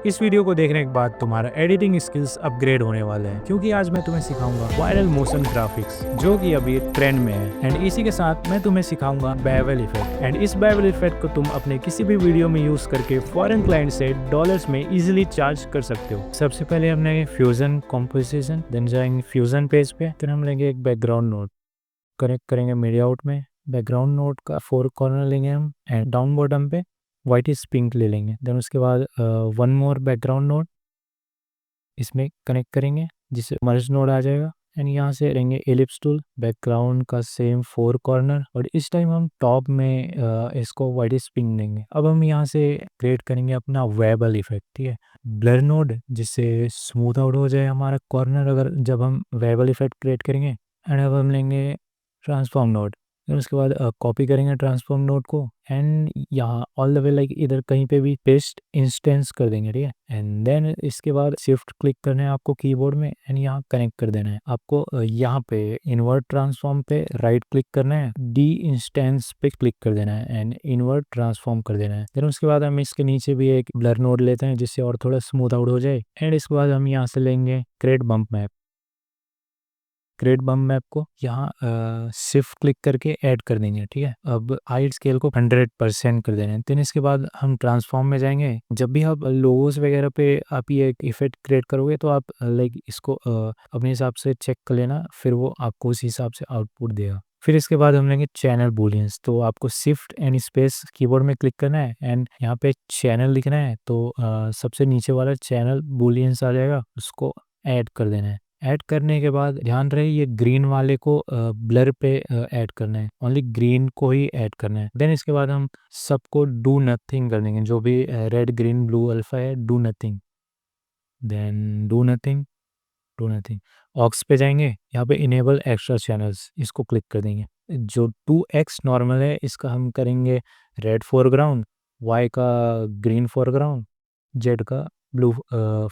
इस वीडियो को देखने के बाद तुम्हारा एडिटिंग स्किल्स अपग्रेड होने वाले हैं, क्योंकि आज मैं तुम्हें सिखाऊंगा वायरल मोशन ग्राफिक्स जो कि अभी ट्रेंड में है। एंड इसी के साथ मैं तुम्हें सिखाऊंगा बेवल इफेक्ट। एंड इस बेवल इफेक्ट को तुम अपने किसी भी वीडियो में यूज करके फॉरेन क्लाइंट से डॉलर्स में इजीली चार्ज कर सकते हो। सबसे पहले हमने फ्यूजन कॉम्पोजिशन, देन जाएंगे फ्यूजन पेज पे, फिर हम लेंगे एक बैकग्राउंड नोड, कनेक्ट करेंगे मीडिया आउट में। बैकग्राउंड नोड का 4 कॉर्नर लेंगे हम एंड डाउन बॉटम पे वाइट इज पिंक ले लेंगे। देन उसके बाद वन मोर बैकग्राउंड नोड इसमें कनेक्ट करेंगे जिससे मर्ज नोड आ जाएगा। एंड यहाँ से लेंगे एलिप्स टूल, बैकग्राउंड का सेम 4 कॉर्नर, और इस टाइम हम टॉप में इसको वाइट इज पिंक देंगे। अब हम यहाँ से क्रिएट करेंगे अपना वेबल इफेक्ट, ठीक है, ब्लर नोड, जिससे स्मूथ आउट हो जाए हमारा कॉर्नर अगर जब हम वेबल इफेक्ट क्रिएट करेंगे। एंड अब हम लेंगे ट्रांसफॉर्म नोड, फिर उसके बाद कॉपी करेंगे ट्रांसफॉर्म नोड को एंड यहाँ ऑल द वे लाइक इधर कहीं पे भी पेस्ट इंस्टेंस कर देंगे, ठीक है। एंड देन इसके बाद शिफ्ट क्लिक करना है आपको कीबोर्ड में एंड यहाँ कनेक्ट कर देना है आपको। यहाँ पे इन्वर्ट ट्रांसफॉर्म पे राइट क्लिक करना है, डी इंस्टेंस पे क्लिक कर देना है एंड इन्वर्ट ट्रांसफॉर्म कर देना है। फिर उसके बाद हम इसके नीचे भी एक ब्लर नोड लेते हैं जिससे और थोड़ा स्मूथ आउट हो जाए। एंड इसके बाद हम यहाँ से लेंगे क्रिएट बम्प मैप। क्रिएट बम मैप को यहाँ शिफ्ट क्लिक करके ऐड कर देंगे, ठीक है। अब हाइट स्केल को 100% कर देना है। देन इसके बाद हम ट्रांसफॉर्म में जाएंगे। जब भी आप लोगोस वगैरह पे आप ये एक इफेक्ट क्रिएट करोगे तो आप लाइक इसको अपने हिसाब से चेक कर लेना, फिर वो आपको उस हिसाब से आउटपुट देगा। फिर इसके बाद हम लेंगे चैनल बूलियंस, तो आपको शिफ्ट एंड स्पेस कीबोर्ड में क्लिक करना है एंड यहाँ पे चैनल लिखना है, तो सबसे नीचे वाला चैनल बूलियंस आ जाएगा, उसको ऐड कर देना है। ऐड करने के बाद ध्यान रहे ये ग्रीन वाले को ब्लर पे ऐड करना है, ओनली ग्रीन को ही ऐड करना है। देन इसके बाद हम सबको डू नथिंग कर देंगे, जो भी रेड ग्रीन ब्लू अल्फा है do nothing. Then do nothing, do nothing. ऑक्स पे जाएंगे, यहाँ पे इनेबल एक्स्ट्रा चैनल्स, इसको क्लिक कर देंगे। जो 2x नॉर्मल है इसका हम करेंगे रेड फोरग्राउंड, वाई का ग्रीन फोरग्राउंड, जेड का ब्लू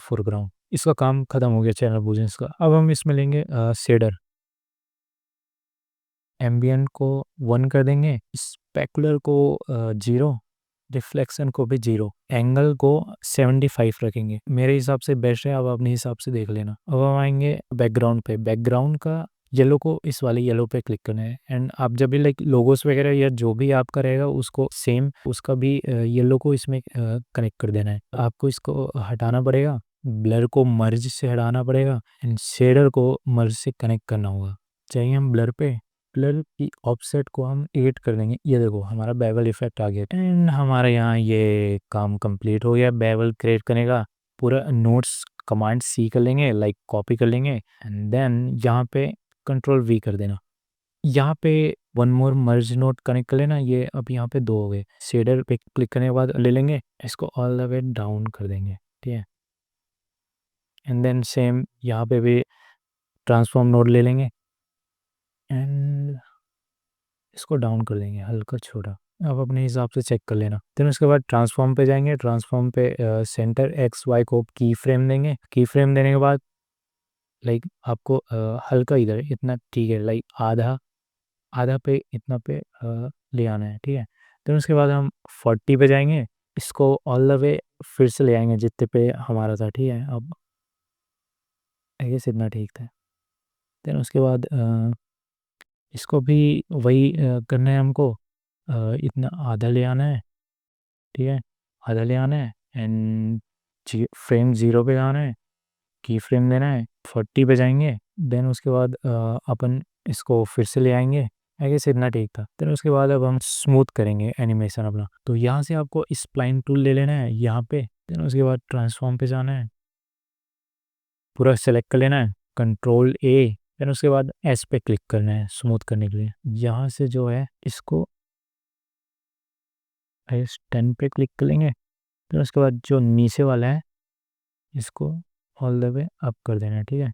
फोरग्राउंड। इसका काम खत्म हो गया चैनल बूलियंस का। अब हम इसमें लेंगे शेडर, एम्बियंट को 1 कर देंगे, स्पेकुलर को 0, रिफ्लेक्शन को भी 0, एंगल को 75 रखेंगे। मेरे हिसाब से बेस्ट है, अब अपने हिसाब से देख लेना। अब हम आएंगे बैकग्राउंड पे, बैकग्राउंड का येलो को इस वाले येलो पे क्लिक करना है एंड आप जब भी लाइक लोगोस वगैरह या जो भी आपका रहेगा उसको सेम उसका भी येलो को इसमें कनेक्ट कर देना है। आपको इसको हटाना पड़ेगा, ब्लर को मर्ज से हटाना पड़ेगा एंड शेडर को मर्ज से कनेक्ट करना होगा। चाहिए हम ब्लर पे, ब्लर की ऑफसेट को हम 8 कर देंगे। ये देखो हमारा बेवल इफेक्ट आ गया एंड हमारे यहाँ ये काम कंप्लीट हो गया बेवल क्रिएट करने का। पूरा नोट्स कमांड सी कर लेंगे, लाइक कॉपी कर लेंगे एंड देन यहाँ पे कंट्रोल वी कर देना। यहाँ पे वन मोर मर्ज नोट कनेक्ट कर लेना। ये अब यहाँ पे 2 हो गए। शेडर पे क्लिक करने के बाद ले लेंगे, इसको ऑल द वे डाउन कर देंगे, ठीक है। एंड देन सेम यहाँ पे भी ट्रांसफॉर्म नोड ले लेंगे एंड इसको डाउन कर देंगे हल्का छोटा। अब अपने हिसाब से चेक कर लेना। देन उसके बाद ट्रांसफॉर्म पे जाएंगे, ट्रांसफॉर्म पे सेंटर एक्स वाई को की फ्रेम देंगे। की फ्रेम देने के बाद लाइक आपको हल्का इधर इतना, ठीक है, लाइक आधा आधा पे इतना पे ले आना है, ठीक है। देन उसके बाद हम 40 पे जाएंगे, इसको ऑल द वे फिर से ले आएंगे जितने पे हमारा था, ठीक है। अब आई गेस इतना ठीक था। देन उसके बाद इसको भी वही करना है हमको, इतना आधा ले आना है, ठीक है, आधा ले आना है एंड फ्रेम 0 पे आना है, की फ्रेम देना है, 40 पे जाएंगे। देन उसके बाद अपन इसको फिर से ले आएंगे। आई गेस इतना ठीक था। देन उसके बाद अब हम स्मूथ करेंगे एनिमेशन अपना, तो यहाँ से आपको स्प्लाइन टूल ले लेना है यहाँ पे। देन उसके बाद ट्रांसफॉर्म पे जाना है, पूरा सेलेक्ट कर लेना है, कंट्रोल ए। देन उसके बाद एस पे क्लिक करना है स्मूथ करने के लिए। यहाँ से जो है इसको एस 10 पे क्लिक कर लेंगे। फिर उसके बाद जो नीचे वाला है इसको ऑल द वे अप कर देना है, ठीक है।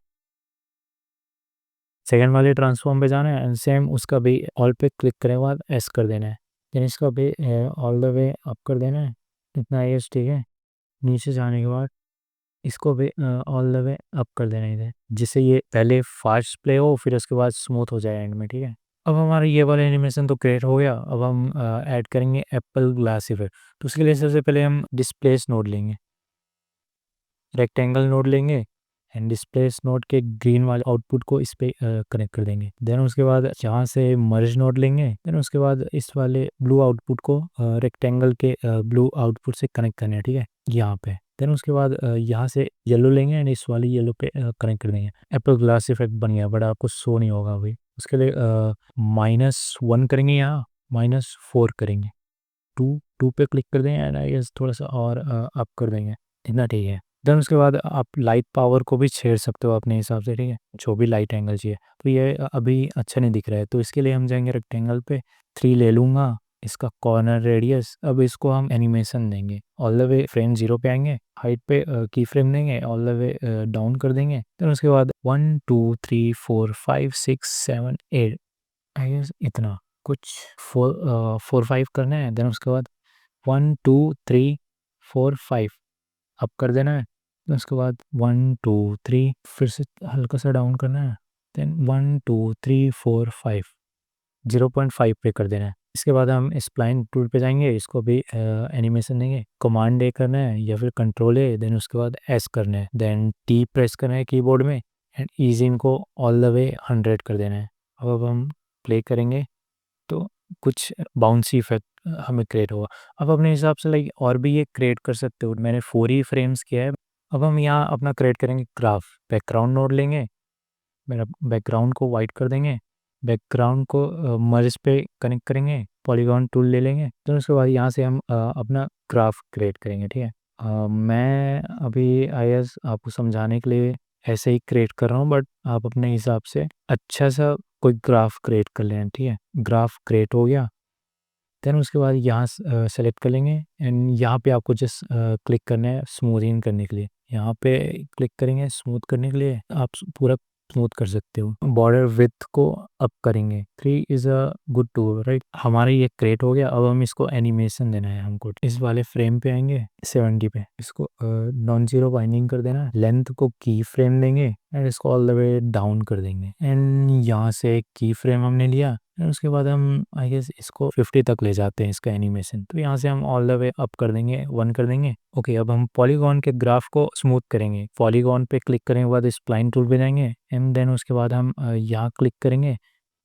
सेकंड वाले ट्रांसफॉर्म पे जाना है एंड सेम उसका भी ऑल पे क्लिक करने के बाद एस कर देना है। देन इसका भी ऑल द वे अप कर देना है, इतना एस, ठीक है। नीचे जाने के बाद इसको भी ऑल द वे अप कर देना है इधर, जिससे ये पहले फास्ट प्ले हो फिर उसके बाद स्मूथ हो जाए एंड में, ठीक है। अब हमारा ये वाला एनिमेशन तो क्रिएट हो गया। अब हम ऐड करेंगे एप्पल ग्लास इफेक्ट। तो उसके लिए सबसे पहले हम डिस्प्लेस नोड लेंगे, रेक्टेंगल नोड लेंगे एंड डिस्प्लेस नोड के ग्रीन वाले आउटपुट को इस पे कनेक्ट कर देंगे। देन उसके बाद यहाँ से मर्ज नोड लेंगे। देन उसके बाद इस वाले ब्लू आउटपुट को रेक्टेंगल के ब्लू आउटपुट से कनेक्ट करना है, ठीक है, यहाँ पे। देन उसके बाद यहाँ से येलो लेंगे एंड इस वाली येलो पे कनेक्ट कर देंगे। एप्पल ग्लास इफेक्ट बन गया, बट आपको शो नहीं होगा अभी। उसके लिए -1 करेंगे, यहाँ -4 करेंगे, 2 पे क्लिक कर देंगे एंड आई गेस थोड़ा सा और अप कर देंगे, इतना ठीक है। देन उसके बाद आप लाइट पावर को भी छेड़ सकते हो अपने हिसाब से, ठीक है, जो भी लाइट एंगल चाहिए। तो ये अभी अच्छा नहीं दिख रहा है, तो इसके लिए हम जाएंगे रेक्टेंगल पे, 3 ले लूँगा, इसका कॉर्नर रेडियस। अब इसको हम एनिमेशन देंगे, ऑल द वे फ्रेम 0 पे आएंगे, हाइट पे की फ्रेम देंगे, ऑल द वे डाउन कर देंगे। देन उसके बाद 1 2 3 4 5 6 7 8 आई गेस इतना कुछ 4 5 करना है। देन उसके बाद 1 2 3 4 5 अप कर देना है। देन उसके बाद 1 2 3 फिर से हल्का सा डाउन करना है। देन 1 2 3 4 5 0.5 पे कर देना है। इसके बाद हम स्प्लाइन टूल पे जाएंगे, इसको भी एनिमेशन देंगे, कमांड ए करना है या फिर कंट्रोल ए, देन उसके बाद एस करना है, देन टी प्रेस करना है कीबोर्ड में एंड ईज इन को ऑल द वे 100 कर देना है। अब हम प्ले करेंगे तो कुछ बाउंसी इफेक्ट हमें क्रिएट होगा। अब अपने हिसाब से लाइक और भी ये क्रिएट कर सकते हो, मैंने 4 ही फ्रेम्स किया है। अब हम यहाँ अपना क्रिएट करेंगे ग्राफ, बैकग्राउंड नोड लेंगे, मेरा बैकग्राउंड को वाइट कर देंगे, बैकग्राउंड को मर्ज पे कनेक्ट करेंगे, पॉलीगॉन टूल ले लेंगे। तो उसके बाद यहाँ से हम अपना ग्राफ क्रिएट करेंगे, ठीक है। मैं अभी आई एस आपको समझाने के लिए ऐसे ही क्रिएट कर रहा हूँ, बट आप अपने हिसाब से अच्छा सा कोई ग्राफ क्रिएट कर लें, ठीक है। ग्राफ क्रिएट हो गया। देन उसके बाद यहाँ सेलेक्ट कर लेंगे एंड यहाँ पे आपको जस्ट क्लिक करना है स्मूथिंग करने के लिए, यहाँ पे क्लिक करेंगे स्मूथ करने के लिए, आप पूरा स्मूथ कर सकते हो। बॉर्डर विड्थ को अप करेंगे, 3 is a good tool, right. हमारा ये क्रिएट हो गया। अब हम इसको एनिमेशन देना है हमको, इस वाले फ्रेम पे आएंगे 70 पे, इसको नॉन जीरो बाइंडिंग कर देना, लेंथ को की फ्रेम देंगे एंड इसको ऑल द वे डाउन कर देंगे एंड यहाँ से एक की फ्रेम हमने लिया एंड उसके बाद हम आई गेस इसको 50 तक ले जाते हैं इसका एनिमेशन। तो यहाँ से हम ऑल द वे अप कर देंगे, 1 कर देंगे। ओके, अब हम पॉलीगॉन के ग्राफ को स्मूथ करेंगे, पॉलीगॉन पे क्लिक करने के बाद स्प्लाइन टूल पे जाएंगे एंड देन उसके बाद हम यहाँ क्लिक करेंगे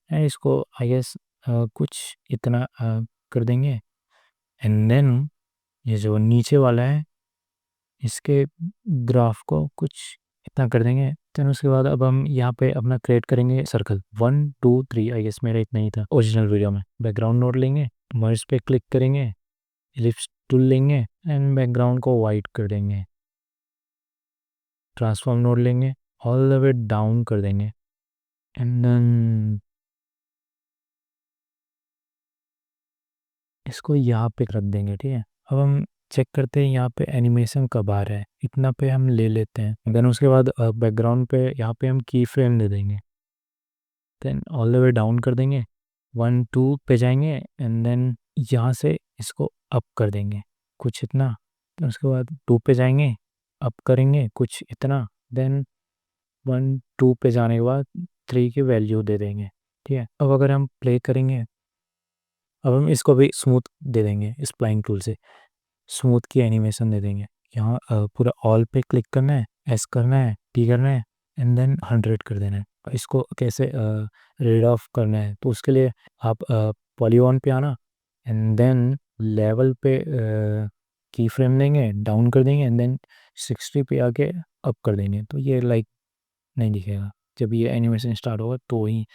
एंड इसको आई गेस कुछ इतना कर देंगे एंड देन ये जो नीचे वाला है इसके ग्राफ को कुछ इतना कर देंगे। देन उसके बाद अब हम यहाँ पे अपना क्रिएट करेंगे सर्कल, 1 2 3 आई गेस मेरा इतना ही था ओरिजिनल वीडियो में। बैकग्राउंड नोड लेंगे, मर्ज पे क्लिक करेंगे, इलिप्स टूल लेंगे एंड बैकग्राउंड को वाइट कर देंगे, ट्रांसफॉर्म नोड लेंगे, ऑल द वे डाउन कर देंगे एंड देन इसको यहाँ पे रख देंगे, ठीक है। अब हम चेक करते हैं यहाँ पे एनिमेशन कब आ रहा है, इतना पे हम ले लेते हैं। देन उसके बाद बैकग्राउंड पे यहाँ पे हम की फ्रेम दे देंगे, then all the way down कर देंगे, 1 2 पे जाएंगे एंड देन यहाँ से इसको अप कर देंगे कुछ इतना। देन उसके बाद 2 पे जाएंगे, अप करेंगे कुछ इतना, देन 1 2 पे जाने के बाद 3 की वैल्यू दे देंगे, ठीक है। अब अगर हम प्ले करेंगे, अब हम इसको भी स्मूथ दे देंगे, स्प्लाइन टूल से स्मूथ की एनिमेशन दे देंगे। यहाँ पूरा ऑल पे क्लिक करना है, एस करना है, टी करना है एंड देन 100 कर देना है। इसको कैसे रीड ऑफ करना है, तो उसके लिए आप पॉलीगॉन पे आना एंड देन लेवल पे की फ्रेम देंगे, डाउन कर देंगे एंड देन 60 पे आके अप कर देंगे। तो ये लाइक नहीं दिखेगा, जब ये एनिमेशन स्टार्ट होगा तो ही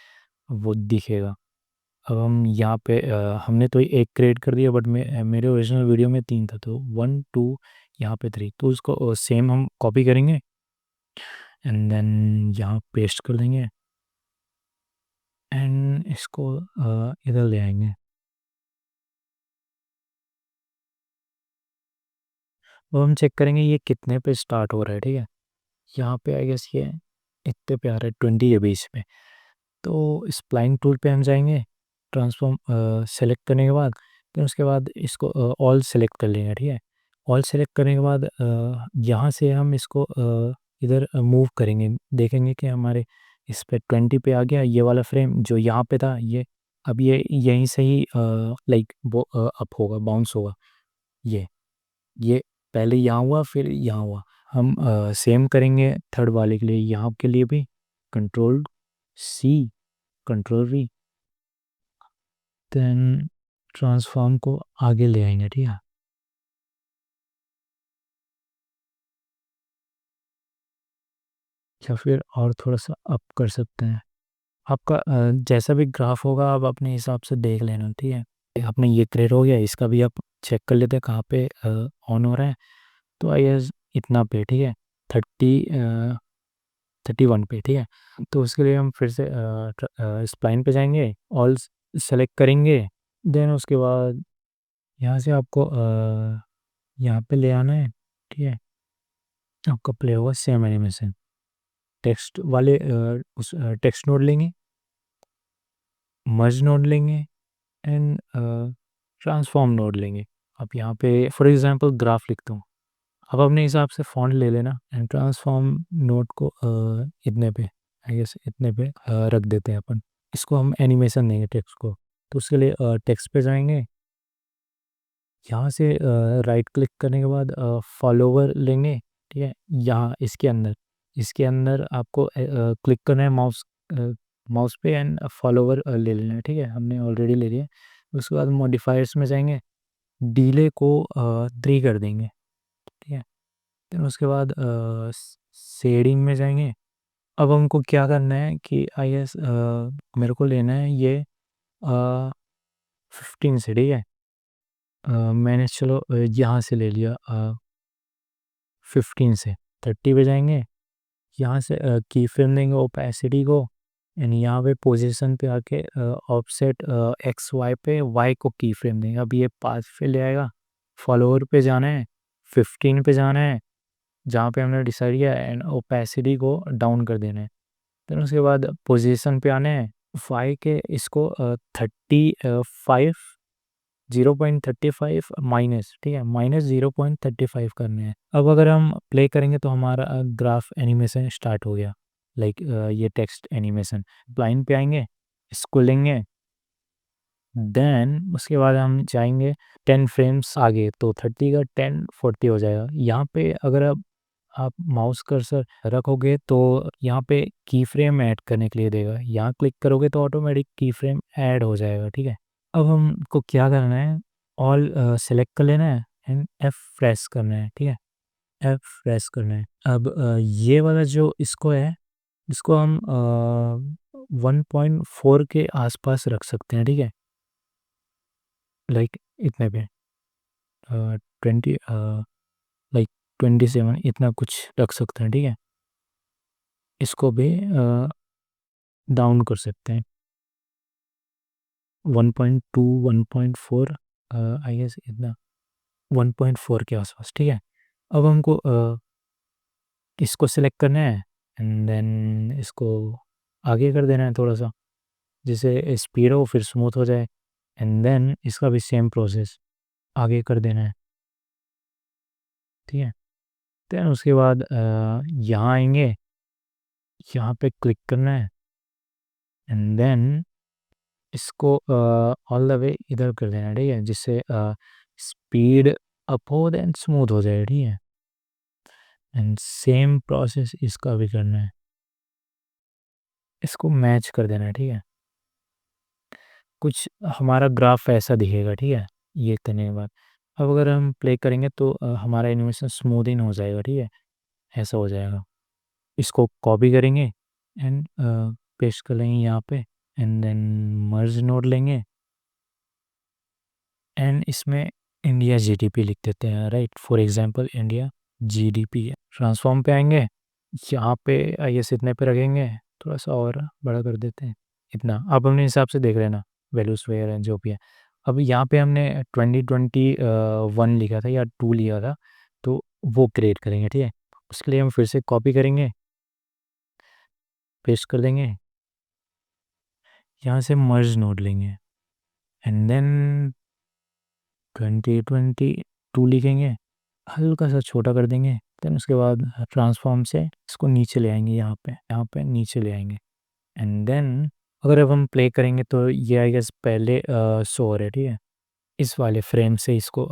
वो दिखेगा। अब हम यहाँ पे हमने तो एक क्रिएट कर दिया, बट मेरे ओरिजिनल वीडियो में 3 था, तो 1 2 यहाँ पे 3, तो उसको सेम हम कॉपी करेंगे एंड देन यहाँ पेस्ट कर देंगे एंड इसको इधर ले आएंगे। अब हम चेक करेंगे ये कितने पे स्टार्ट हो रहा है, ठीक है। यहाँ पे आई गेस ये इतने पे आ रहा है 20 के बीच में। तो स्प्लाइन टूल पे हम जाएंगे, ट्रांसफॉर्म सेलेक्ट करने के बाद फिर उसके बाद इसको ऑल सेलेक्ट कर लेंगे, ठीक है। ऑल सेलेक्ट करने के बाद यहाँ से हम इसको इधर मूव करेंगे, देखेंगे कि हमारे इस पे 20 पे आ गया। ये वाला फ्रेम जो यहाँ पे था ये अब ये यहीं से ही लाइक वो अप होगा, बाउंस होगा। ये पहले यहाँ हुआ फिर यहाँ हुआ। हम सेम करेंगे थर्ड वाले के लिए, यहाँ के लिए भी control C, control V, then transform को आगे ले आएंगे, ठीक है। या फिर और थोड़ा सा अप कर सकते हैं। आपका जैसा भी ग्राफ होगा आप अपने हिसाब से देख लेना, ठीक है। आपने ये क्लियर हो गया, इसका भी आप चेक कर लेते हैं कहाँ पे ऑन हो रहा है। तो आई एस इतना पे, ठीक है, 31 पे, ठीक है। तो उसके लिए हम फिर से स्प्लाइन पे जाएंगे, ऑल सेलेक्ट करेंगे, देन उसके बाद यहाँ से आपको यहाँ पे ले आना है, ठीक है। आपका प्ले होगा सेम एनिमेशन, टेक्स्ट वाले उस टेक्स्ट नोड लेंगे, मर्ज नोड लेंगे, एंड ट्रांसफॉर्म नोड लेंगे। अब यहाँ पे फॉर एग्जांपल ग्राफ लिखता हूँ, अब अपने हिसाब से फॉन्ट ले लेना, एंड ट्रांसफॉर्म नोड को इतने पे, आई गेस इतने पे रख देते हैं अपन। इसको हम एनिमेशन देंगे टेक्स्ट को, तो उसके लिए टेक्स्ट पे जाएंगे, यहाँ से राइट क्लिक करने के बाद फॉलोवर लेंगे, ठीक है। यहाँ इसके अंदर आपको क्लिक करना है माउस पे, एंड फॉलोवर ले लेना है, ठीक है। हमने ऑलरेडी ले लिया। उसके बाद मॉडिफायर्स में जाएंगे, डिले को 3 कर देंगे, ठीक है। फिर उसके बाद शेडिंग में जाएंगे। अब हमको क्या करना है कि आई एस मेरे को लेना है ये 15 से, ठीक है। मैंने चलो यहाँ से ले लिया 15 से 30 पे जाएंगे, यहाँ से की फ्रेम देंगे ओपेसिटी को, एंड यहाँ पे पोजीशन पे आके ऑफसेट एक्स वाई पे वाई को की फ्रेम देंगे। अब ये पाथ पे ले आएगा, फॉलोवर पे जाना है, 15 पे जाना है जहाँ पे हमने डिसाइड किया, एंड ओपेसिटी को डाउन कर देना है। फिर उसके बाद पोजीशन पे आना है, फाइव के इसको 35 0.35 माइनस, ठीक है, माइनस 0.35 करने हैं। अब अगर हम प्ले करेंगे तो हमारा ग्राफ एनिमेशन स्टार्ट हो गया, लाइक ये टेक्स्ट एनिमेशन। लाइन पे आएंगे, इसको लेंगे, देन उसके बाद हम जाएंगे 10 फ्रेम्स आगे, तो 30 का 10 40 हो जाएगा। यहाँ पे अगर आप माउस कर्सर रखोगे तो यहाँ पे की फ्रेम ऐड करने के लिए देगा, यहाँ क्लिक करोगे तो ऑटोमेटिक की फ्रेम ऐड हो जाएगा, ठीक है। अब हमको क्या करना है, ऑल सेलेक्ट कर लेना है, एंड एफ प्रेस करना है, ठीक है, एफ प्रेस करना है। अब ये वाला जो इसको है, इसको हम 1.4 के आसपास रख सकते हैं, ठीक है, लाइक इतने पे 20 लाइक 27 इतना कुछ रख सकते हैं, ठीक है। इसको भी डाउन कर सकते हैं 1.2 1.4 आई गेस इतना 1.4 के आसपास, ठीक है। अब हमको इसको सिलेक्ट करना है, एंड देन इसको आगे कर देना है थोड़ा सा, जिससे स्पीड हो फिर स्मूथ हो जाए, एंड देन इसका भी सेम प्रोसेस आगे कर देना है, ठीक है। देन उसके बाद यहाँ आएंगे, यहाँ पे क्लिक करना है, एंड देन इसको ऑल द वे इधर कर देना, ठीक है, जिससे स्पीड अप हो देन स्मूथ हो जाए, ठीक है। एंड सेम प्रोसेस इसका भी करना है, इसको मैच कर देना है, ठीक है। कुछ हमारा ग्राफ ऐसा दिखेगा, ठीक है, ये करने के बाद। अब अगर हम प्ले करेंगे तो हमारा एनिमेशन स्मूथिंग हो जाएगा, ठीक है, ऐसा हो जाएगा। इसको कॉपी करेंगे, एंड पेस्ट कर लेंगे यहाँ पे, एंड देन मर्ज नोड लेंगे, एंड इसमें इंडिया जीडीपी लिख देते हैं, right, for example India GDP है। ट्रांसफॉर्म पे आएंगे, यहाँ पे आई एस इतने पे रखेंगे, थोड़ा सा और बड़ा कर देते हैं इतना। आप अपने हिसाब से देख लेना वैल्यूज वगैरह हैं जो भी है। अब यहाँ पे हमने 2021 लिखा था या 2 लिखा था, तो वो क्रिएट करेंगे, ठीक है। उसके लिए हम फिर से कॉपी करेंगे, पेस्ट कर देंगे, यहाँ से मर्ज नोड लेंगे, एंड देन 2022 लिखेंगे, हल्का सा छोटा कर देंगे। देन उसके बाद ट्रांसफॉर्म से इसको नीचे ले आएंगे, यहाँ पे नीचे ले आएंगे, एंड देन अगर अब हम प्ले करेंगे तो ये आई गेस पहले शो हो रहा है, ठीक है, इस वाले फ्रेम से इसको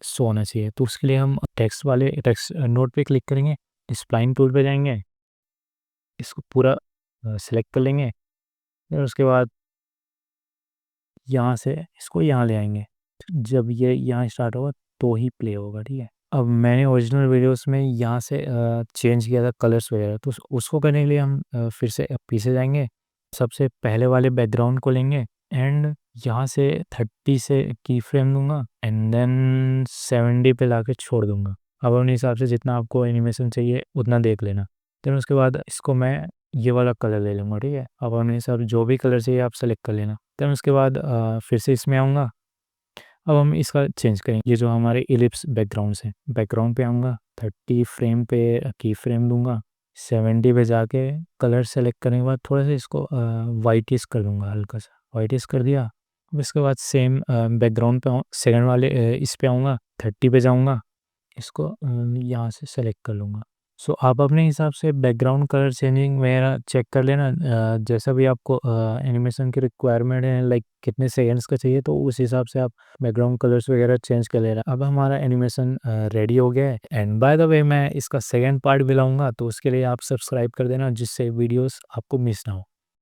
शो होना चाहिए। तो उसके लिए हम टेक्स्ट नोट पे क्लिक करेंगे, स्प्लाइन टूल पे जाएंगे, इसको पूरा सेलेक्ट कर लेंगे। फिर उसके बाद यहाँ से इसको यहाँ ले आएंगे। जब ये यहाँ स्टार्ट होगा तो ही प्ले होगा, ठीक है। अब मैंने ओरिजिनल वीडियोस में यहाँ से चेंज किया था कलर्स वगैरह, तो उसको करने के लिए हम फिर से पीछे जाएंगे। सबसे पहले वाले बैकग्राउंड को लेंगे एंड यहाँ से 30 से की फ्रेम दूंगा एंड देन 70 पे लाके छोड़ दूंगा। अब अपने हिसाब से जितना आपको एनिमेशन चाहिए उतना देख लेना। फिर उसके बाद इसको मैं ये वाला कलर ले लूँगा, ठीक है। अब अपने हिसाब से जो भी कलर चाहिए आप सेलेक्ट कर लेना। देन उसके बाद फिर से इसमें आऊँगा। अब हम इसका चेंज करेंगे, ये जो हमारे इलिप्स बैकग्राउंड्स हैं, बैकग्राउंड पे आऊँगा, 30 फ्रेम पे की फ्रेम दूंगा, 70 पे जाके कलर सेलेक्ट करने के बाद थोड़ा सा इसको वाइटिश कर दूंगा, हल्का सा वाइटिश कर दिया। अब इसके बाद सेम बैकग्राउंड पे सेकंड वाले इस पे आऊँगा, 30 पे जाऊँगा, इसको यहाँ से सेलेक्ट कर लूँगा। सो आप अपने हिसाब से बैकग्राउंड कलर चेंजिंग वगैरह चेक कर लेना, जैसा भी आपको एनिमेशन की रिक्वायरमेंट है, लाइक कितने सेकंड्स का चाहिए, तो उस हिसाब से आप बैकग्राउंड कलर्स वगैरह चेंज कर लेना। अब हमारा एनिमेशन रेडी हो गया है एंड बाय द वे मैं इसका सेकंड पार्ट भी लाऊंगा, तो उसके लिए आप सब्सक्राइब कर देना जिससे वीडियोस आपको मिस ना हो।